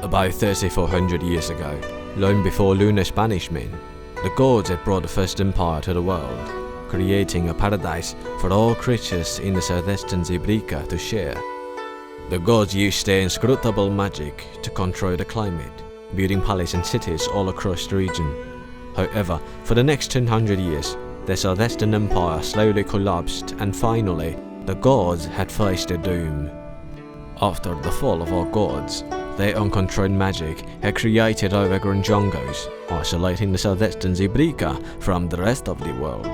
About 3,400 years ago, long before lunar banishment, the gods had brought the first empire to the world, creating a paradise for all creatures in the southeastern Zebrica to share. The gods used their inscrutable magic to control the climate, building palaces and cities all across the region. However, for the next 100 years, the southeastern empire slowly collapsed, and finally, the gods had faced their doom. After the fall of our gods, their uncontrolled magic had created overgrown jungles, isolating the southeastern Zebrica from the rest of the world.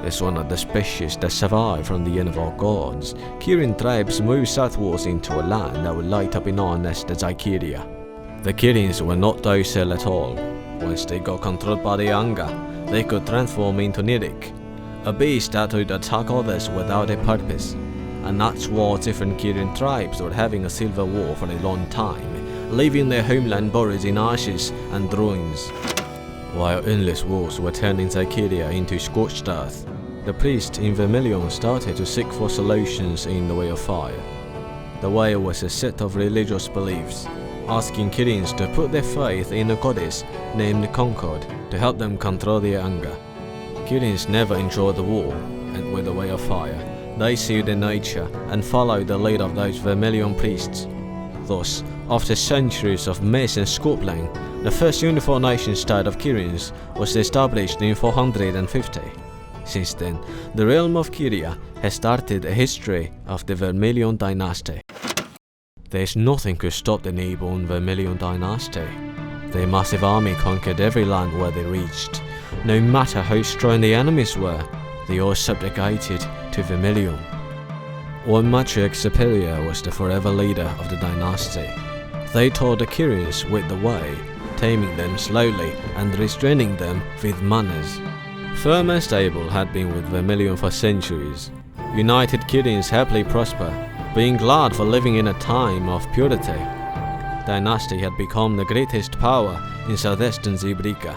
As one of the species that survived from the end of our gods, Kirian tribes moved southwards into a land that would later be known as the Kiria. The Kirians were not docile at all. Once they got controlled by the Anga, they could transform into Nirik, a beast that would attack others without a purpose. And that's why different Kirian tribes were having a civil war for a long time, leaving their homeland buried in ashes and ruins. While endless wars were turning Kiria into scorched earth, the priests in Vermilion started to seek for solutions in the way of fire. The way was a set of religious beliefs, asking Kirians to put their faith in a goddess named Concord to help them control their anger. Kirians never enjoyed the war, and with the way of fire, they sealed their nature and followed the lead of those Vermilion priests. Thus, after centuries of mess and squabbling, the first unified nation-state of Kirians was established in 450. Since then, the realm of Kiria has started a history of the Vermilion dynasty. There's nothing could stop the newborn Vermilion dynasty. Their massive army conquered every land where they reached. No matter how strong the enemies were, they all subjugated to Vermilion. One matriarch superior was the forever leader of the dynasty. They taught the Kirians with the way, taming them slowly and restraining them with manners. Firm and stable had been with Vermilion for centuries. United Kirians happily prosper, being glad for living in a time of purity. Dynasty had become the greatest power in southeastern Zebrica.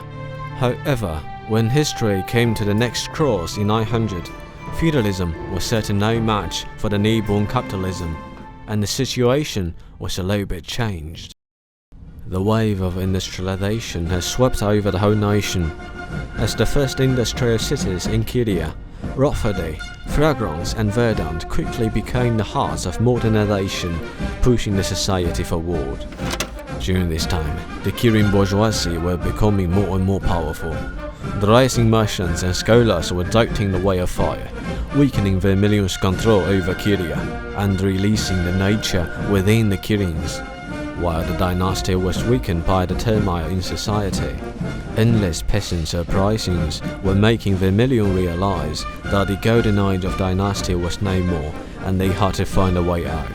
However, when history came to the next cross in 900, feudalism was certain no match for the newborn capitalism, and the situation was a little bit changed. The wave of industrialization has swept over the whole nation, as the first industrial cities in Kiria, Rotherday, Fragrance and Verdant quickly became the hearts of modernization, pushing the society forward. During this time, the Kirian bourgeoisie were becoming more and more powerful. The rising merchants and scholars were adopting the way of fire, weakening Vermilion's control over Kiria and releasing the nature within the Kirians. While the dynasty was weakened by the turmoil in society, endless peasant uprisings were making Vermilion realize that the golden age of dynasty was no more, and they had to find a way out.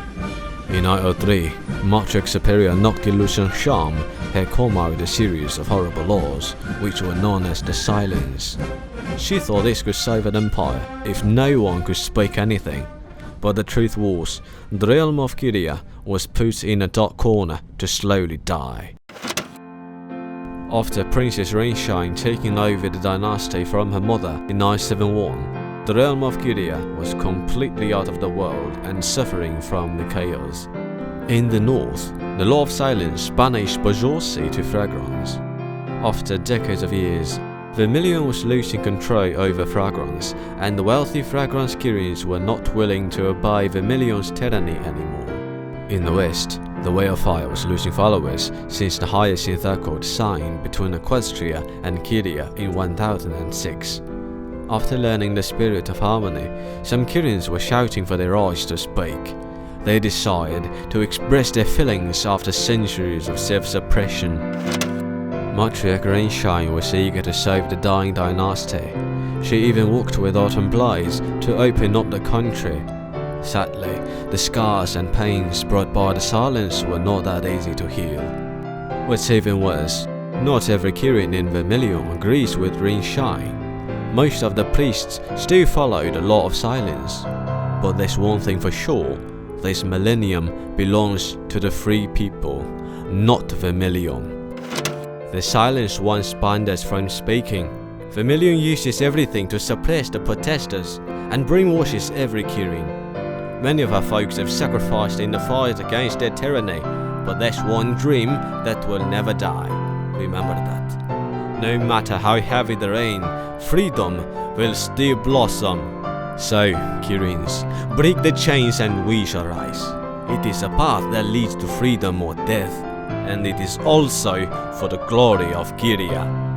In 903, Matriarch Superior Noctilucent Sham had come out with a series of horrible laws, which were known as the Silence. She thought this could save an empire if no one could speak anything. But the truth was, the realm of Kiria was put in a dark corner to slowly die. After Princess Rainshine taking over the dynasty from her mother in 971, the realm of Kiria was completely out of the world and suffering from the chaos. In the north, the law of silence banished bourgeoisie to Fragrance. After decades of years, Vermilion was losing control over Fragrance, and the wealthy Fragrance Kirians were not willing to obey Vermilion's tyranny anymore. In the west, the Way of Fire was losing followers since the Hyacinth Accord signed between Equestria and Kiria in 1006. After learning the spirit of harmony, some Kirians were shouting for their eyes to speak. They decided to express their feelings after centuries of self-suppression. Matriarch Rainshine was eager to save the dying dynasty. She even worked with Autumn Blaze to open up the country. Sadly, the scars and pains brought by the silence were not that easy to heal. What's even worse, not every Kirian in Vermilion agrees with Rainshine. Most of the priests still follow the law of silence. But there's one thing for sure, this millennium belongs to the free people, not Vermilion. The silence once banned us from speaking. Vermilion uses everything to suppress the protesters and brainwashes every Kirian. Many of our folks have sacrificed in the fight against their tyranny, But there's one dream that will never die. Remember that. No matter how heavy the rain, freedom will still blossom. So, Kirians, break the chains and we shall rise. It is a path that leads to freedom or death, and it is also for the glory of Kiria.